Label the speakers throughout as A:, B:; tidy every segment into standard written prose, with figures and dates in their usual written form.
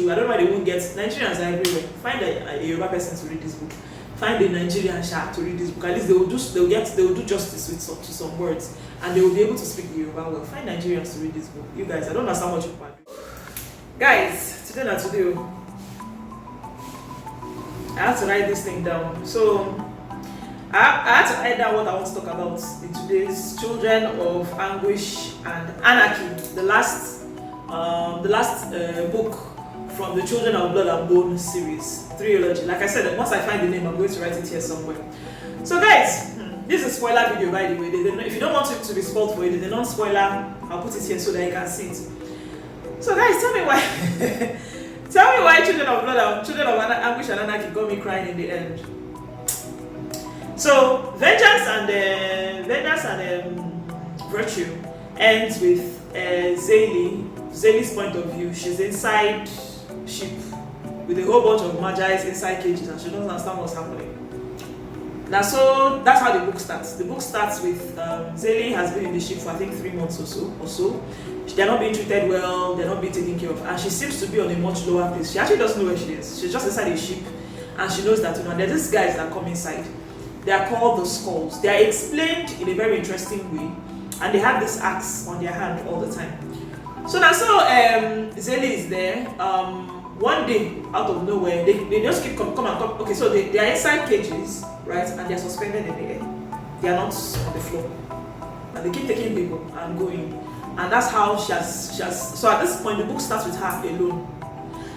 A: should, I don't know why they won't get, Nigerians are everywhere. Find a Yoruba person to read this book. Find a Nigerian sha to read this book. At least they will do justice with to some words, and they will be able to speak the Yoruba well. Find Nigerians to read this book. You guys, I don't understand what you want. Guys, today not today. I have to write this thing down. So I had to write down what I want to talk about in today's Children of Anguish and Anarchy, the last book from the Children of Blood and Bone series, trilogy. Like I said, once I find the name, I'm going to write it here somewhere. So guys, this is a spoiler video, by the way. If you don't want it to be spoiled for you, the non-spoiler, I'll put it here so that you can see it. So guys, tell me why tell me why Children of Anguish and Anarchy got me crying in the end. So vengeance and virtue ends with Zaylee's point of view. She's inside ship with a whole bunch of Magi's inside cages, and she doesn't understand what's happening. That's how the book starts. The book starts with Zaylee has been in the ship for I think 3 months or so. They're not being treated well, they're not being taken care of, and she seems to be on a much lower place. She actually doesn't know where she is. She's just inside a ship, and she knows that there's these guys that come inside. They are called the skulls. They are explained in a very interesting way, and they have this axe on their hand all the time. So now, Zaylee is there. One day, out of nowhere, they just keep come and come. Okay, so they are inside cages, right, and they are suspended in the air. They are not on the floor, and they keep taking people and going. And that's how she has. So at this point, the book starts with her alone,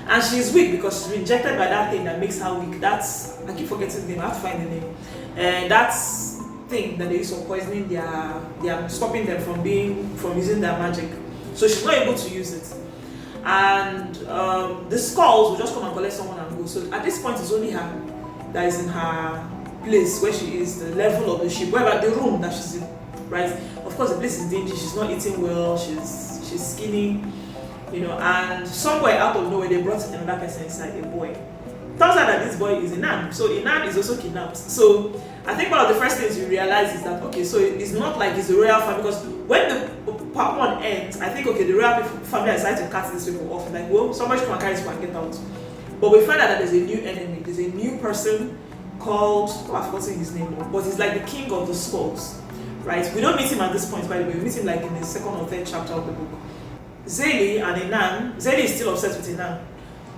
A: and she's weak because she's been injected by that thing that makes her weak. I keep forgetting the name. I have to find the name. And that's thing that they use for poisoning they are stopping them from using their magic. So she's not able to use it. And the skulls will just come and collect someone and go. So at this point, it's only her that is in her place where she is, the level of the ship, wherever the room that she's in, right? Of course, the place is dingy. She's not eating well. She's skinny, And somewhere out of nowhere, they brought another person inside, a boy. Turns out that this boy is Inan, so Inan is also kidnapped. So I think one of the first things you realize is that so it's not like it's a royal family, because when the part 1 ends, I think the royal family decided to cut these people off. Like, well, somebody should come and carry this one and get out. But we find out that there's a new enemy. There's a new person called I've forgotten his name, but he's like the king of the skulls, right? We don't meet him at this point, by the way. We meet him like in the 2nd or 3rd chapter of the book. Zaylee and Inan. Zaylee is still upset with Inan.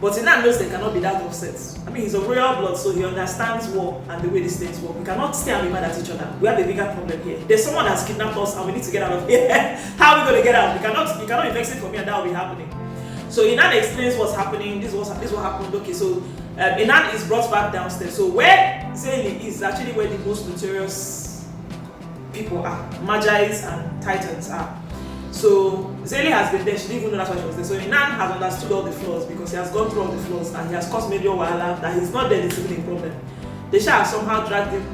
A: But Inan knows they cannot be that upset. I mean, he's of royal blood, so he understands war and the way these things work. We cannot stay and be mad at each other. We have a bigger problem here. There's someone that's kidnapped us and we need to get out of here. How are we going to get out? You cannot be vexing for me and that will be happening. So Inan explains what's happening. This what happened. Okay, so Inan is brought back downstairs. So where Zaylee is actually where the most notorious people are. Magi's and Titans are. So Zaylee has been there, she didn't even know that's why she was there. So Inan has understood all the flaws because he has gone through all the flaws and he has caused major wahala that he's not there, it's even a problem. They shall have somehow dragged him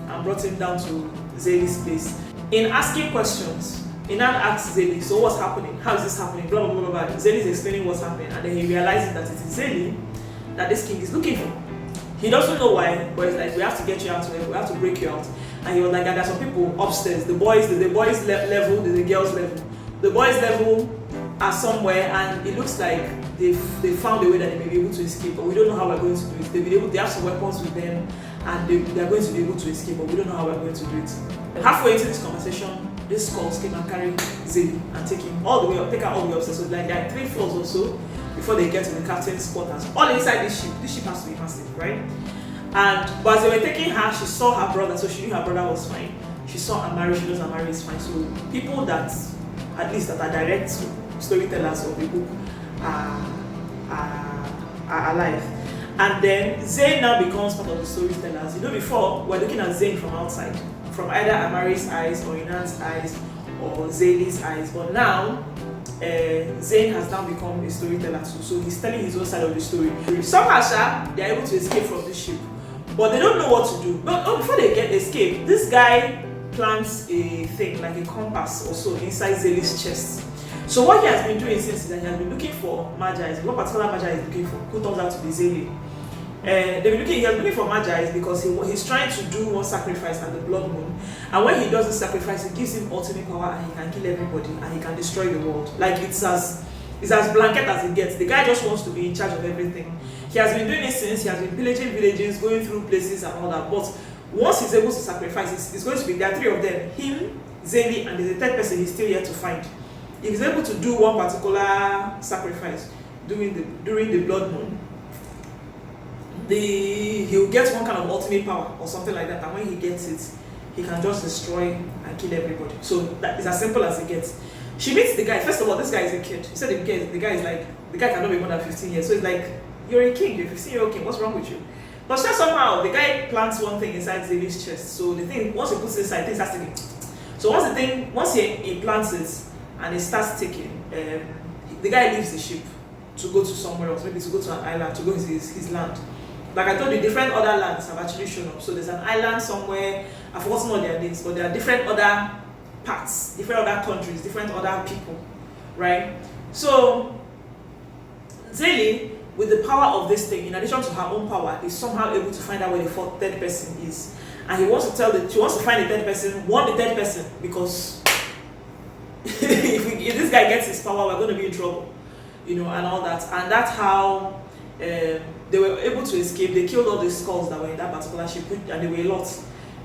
A: and brought him down to Zaylee's place. In asking questions, Inan asks Zaylee, so what's happening? How is this happening? Blah, blah, blah, blah. Zaylee is explaining what's happening, and then he realizes that it is Zaylee that this king is looking for. He doesn't know why, but it's like, we have to get you out, we have to break you out. And he was like, there are some people upstairs, the boys level, there's the girls level. The boys level are somewhere, and it looks like they found a way that they may be able to escape, but we don't know how we're going to do it. They have some weapons with them, and they are going to be able to escape, but we don't know how we're going to do it. And halfway into this conversation, these skulls came and carried Zaylee and take her all the way upstairs. So like there are 3 floors or so before they get to the captain's quarters. All inside this ship. This ship has to be massive, right? But as they were taking her, she saw her brother, so she knew her brother was fine. She saw Amari, she knows Amari is fine. So people that at least that are direct storytellers of the book are alive. And then Zane now becomes part of the storytellers. Before we're looking at Zane from outside, from either Amari's eyes or Inan's eyes or Zaylee's eyes. But now Zane has now become a storyteller too. So he's telling his own side of the story. Somehow they are able to escape from this ship, but they don't know what to do. But before they escape, this guy plants a thing like a compass or so inside Zaylee's chest. So what he has been doing since is that he has been looking for Magi's. What particular Magi is looking for? Who turns out to be Zaylee. He has been looking for Magi's because he's trying to do one sacrifice at the blood moon. And when he does the sacrifice, it gives him ultimate power and he can kill everybody and he can destroy the world. Like it's as is as blanket as it gets. The guy just wants to be in charge of everything. He has been doing it since. He has been pillaging villages, going through places and all that. But once he's able to sacrifice, it's going to be, there are 3 of them, him, Zeli, and there's a 3rd person he's still yet to find. If he's able to do one particular sacrifice during the blood moon, he'll get one kind of ultimate power or something like that, and when he gets it, he can just destroy and kill everybody. So that is as simple as it gets. She meets the guy. First of all, this guy is a kid. She said the guy is like, the guy cannot be more than 15 years. So it's like, you're a king, you're a 15-year-old king, what's wrong with you? But somehow the guy plants one thing inside Zeli's chest. So the thing, once he puts it inside, things start ticking. So once he plants it and it starts ticking, the guy leaves the ship to go to somewhere else, maybe to go to an island, to go to his land. Like I told you, different other lands have actually shown up. So there's an island somewhere, I've forgotten all their names, but there are different other parts, different other countries, different other people, right? So Zeli, with the power of this thing, in addition to her own power, is somehow able to find out where the 3rd person is. And she wants to find the 3rd person, warn the 3rd person, because if this guy gets his power, we're going to be in trouble, and all that. And that's how they were able to escape. They killed all the skulls that were in that particular ship, and there were a lot.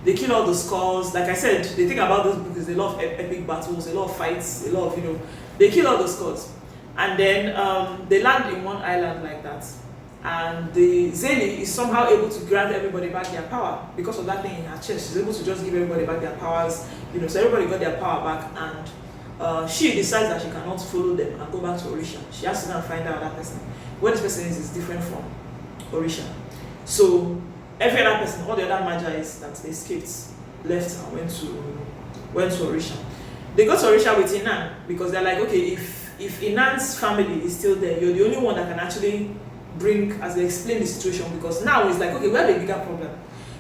A: They killed all the skulls. Like I said, the thing about this book is a lot of epic battles, a lot of fights, a lot of, they kill all the skulls. And then they land in one island like that. And the Zeli is somehow able to grant everybody back their power because of that thing in her chest. She's able to just give everybody back their powers, so everybody got their power back. And she decides that she cannot follow them and go back to Orisha. She has to go and find out that person. Where this person is different from Orisha. So every other person, all the other Magi's that escaped, left and went to Orisha. They go to Orisha with Inan because they're like, okay, if Inan's family is still there, you're the only one that can actually bring, as they explain the situation, because now it's like, okay, we have a bigger problem.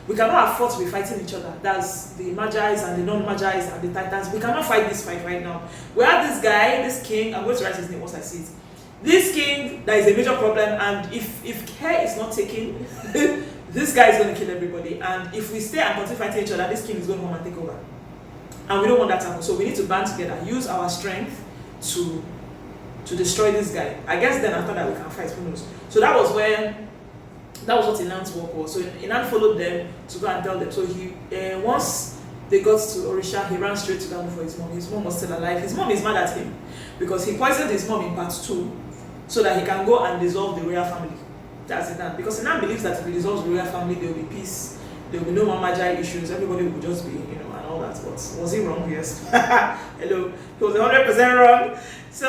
A: We cannot afford to be fighting each other. That's the Magi's and the non-Magi's and the Titans. We cannot fight this fight right now. We have this guy, this king, I'm going to write his name once I see it. This king, that is a major problem, and if care is not taken, this guy is going to kill everybody. And if we stay and continue fighting each other, this king is going to come and take over. And we don't want that to happen. So we need to band together, use our strength to destroy this guy. I guess then after that we can fight, who knows. So that was what Inan's work was. So Inan followed them to go and tell them. So he once they got to Orisha, he ran straight to down for his mom. His mom was still alive. His mom is mad at him because he poisoned his mom in part 2 so that he can go and dissolve the royal family. That's Inan. Because Inan believes that if he dissolves the royal family, there will be peace. There will be no more Magi issues. Everybody will just be, and all that. But was he wrong? Yes. Hello. He was 100% wrong. So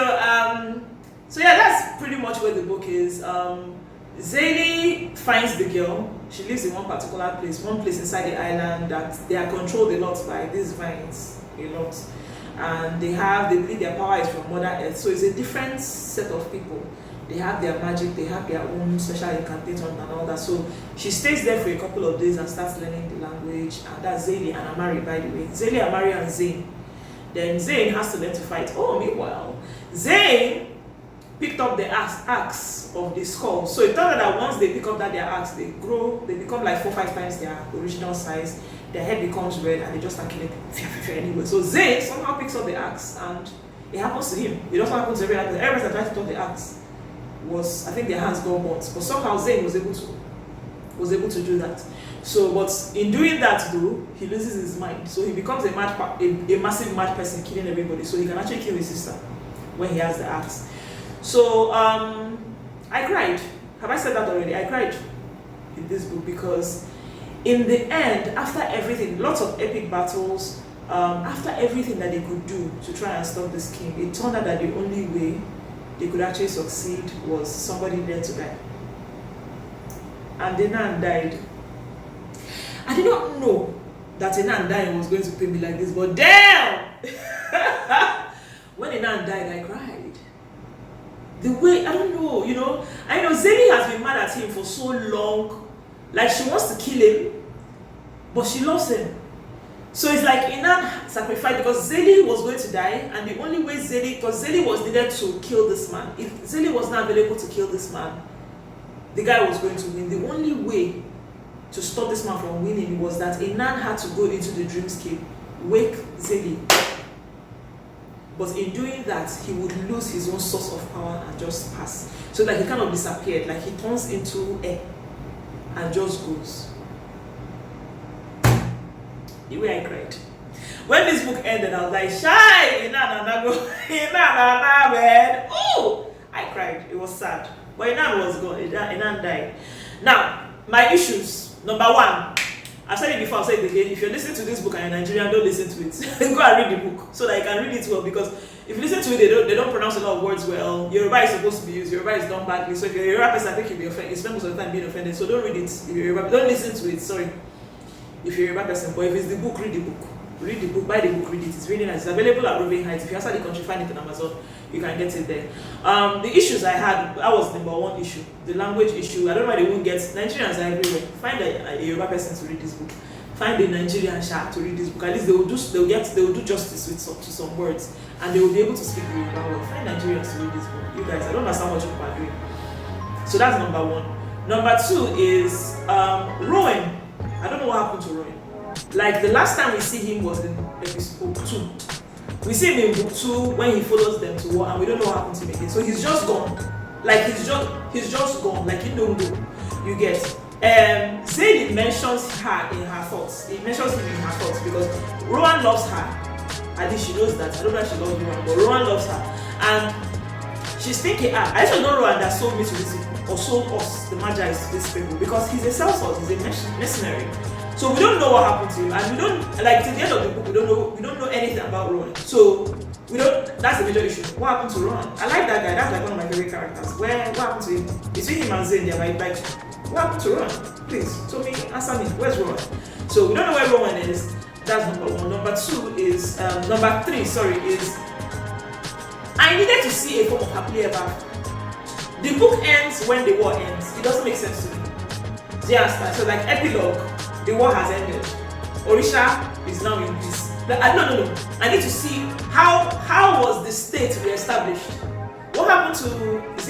A: yeah, that's pretty much where the book is. Zeli finds the girl. She lives in one particular place, one place inside the island that they are controlled a lot by these vines, a lot. And they believe their power is from Mother Earth. So it's a different set of people. They have their magic, they have their own special incantation and all that. So she stays there for a couple of days and starts learning the language. And that's Zeli and Amari, by the way. Zeli, Amari, and Zayn. Then Zayn has to learn to fight. Oh, meanwhile, Zayn picked up the axe of the skull. So it turned out that once they pick up their axe, they grow, they become like 4 or 5 times their original size. Their head becomes red and they just start killing anyway. So Zayn somehow picks up the axe and it happens to him. It doesn't happen to every person. Every person that tried to pick up the axe was, I think their hands got burnt. But somehow Zayn was able to do that. So, but in doing that though, he loses his mind. So he becomes a massive mad person killing everybody. So he can actually kill his sister when he has the axe. So I cried. Have I said that already? I cried in this book because in the end, after everything, lots of epic battles, after everything that they could do to try and stop this king, it turned out that the only way they could actually succeed was somebody there to die. And Inan died. I did not know that Inan dying was going to pay me like this, but damn! When Inan died, I cried. The way, I don't know, I know Zeli has been mad at him for so long. Like she wants to kill him, but she loves him. So it's like Inan sacrificed because Zeli was going to die, and the only way because Zeli was needed to kill this man. If Zeli was not available to kill this man, the guy was going to win. The only way to stop this man from winning was that Inan had to go into the dreamscape, wake Zeli. but in doing that, he would lose his own source of power and just pass. So like he kind of disappeared, like he turns into air and just goes. The way I cried. When this book ended, I was like, Shy! Man. Oh! I cried. It was sad. But Inan was gone. Inan died. Now, my issues. Number one, I've said it before, I'll say it again. If you're listening to this book and you're Nigerian, don't listen to it. Go and read the book so that you can read it well. Because if you listen to it, they don't pronounce a lot of words well. Yoruba is supposed to be used. Yoruba is done badly. So if you're a Yoruba person, I think you'll be offended. You spend most of the time being offended. So don't read it. If you're Yoruba, don't listen to it. Sorry. If you're a Yoruba person. But if it's the book, read the book. Read the book, buy the book, read it. It's really nice. It's available at Roving Heights. If you're outside the country, find it on Amazon. You can get it there. The issues I had, that was number one issue. The language issue. I don't know why they won't get. Nigerians are everywhere. Find a Yoruba person to read this book. Find a Nigerian shark to read this book. At least they will do justice to some words, and they will be able to speak the Yoruba word. Find Nigerians to read this book. You guys, I don't understand what you are doing. So that's number one. Number two is Rowan. I don't know what happened to Rowan. Like the last time we see him was in episode 2. We see him in book 2 when he follows them to war, and we don't know what happened to him again. So he's just gone. Like he's just gone. Like he don't go. You get. Zayn mentions her in her thoughts. He mentions him in her thoughts because Rowan loves her. At least she knows that. I don't know if she loves Rowan, but Rowan loves her, and she's thinking, I should know Rowan that sold me to this people, or sold us the Magi to these people, because he's a sellsword. He's a mercenary. So we don't know what happened to him, and we don't, like, till the end of the book, we don't know anything about Rowan. So we don't. That's the major issue. What happened to Rowan? I like that guy. That's like one of my favorite characters. What happened to him? Between him and Zayn, they're like, what happened to Rowan? Please, tell me, answer me. Where's Rowan? So we don't know where Rowan is. That's number one. Number three, is I needed to see a form of happily ever after. The book ends when the war ends. It doesn't make sense to me. Do you understand? So like epilogue. The war has ended. Orisha is now in peace. No. I need to see how was the state reestablished. What happened to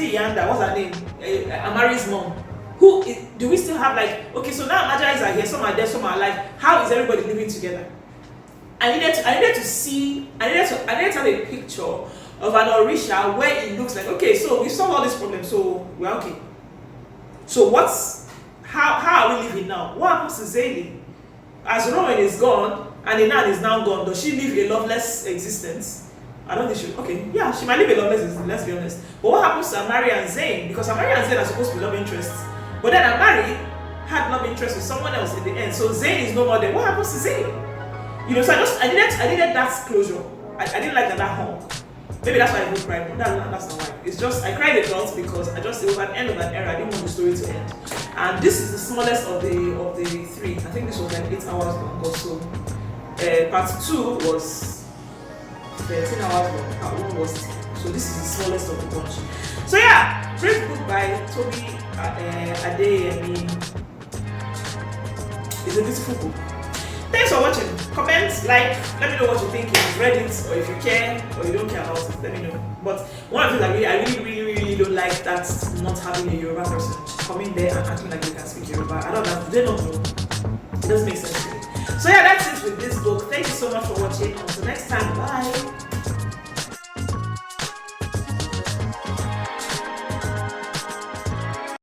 A: Yanda? What's her name? Amari's mom. Do we still have like? Okay, so now Magi's are here. Some are dead. Some are alive. How is everybody living together? I needed to have a picture of an Orisha where it looks like, okay, so we solved all these problems, so we're okay. So how are we living now? What happens to Zayn? As Rowan is gone and Inan is now gone, does she live a loveless existence? I don't think she. Okay, yeah, she might live a loveless existence, let's be honest. But what happens to Amari and Zayn? Because Amari and Zayn are supposed to be love interests. But then Amari had love interest with someone else in the end. So Zayn is no more there. What happens to Zayn? You know, so I needed that closure. I didn't like that hunk. Maybe that's why I didn't cry, but that's not why. It's just, I cried a lot because I just, it was at the end of an era, I didn't want the story to end. And this is the smallest of the three. I think this was like 8 hours long or so. Part 2 was 13 hours long, part 1 was 10. So this is the smallest of the bunch. So yeah, great book by Toby Adeyemi. It's a beautiful book. Thanks for watching. Comment, like, let me know what you think. If you've read it, or if you care, or you don't care about it, let me know. But one of the things I really don't like, that's not having a Yoruba person coming there and acting like they can speak Yoruba. I don't know. They don't know. It doesn't make sense to me. So yeah, that's it with this book. Thank you so much for watching. Until next time, bye.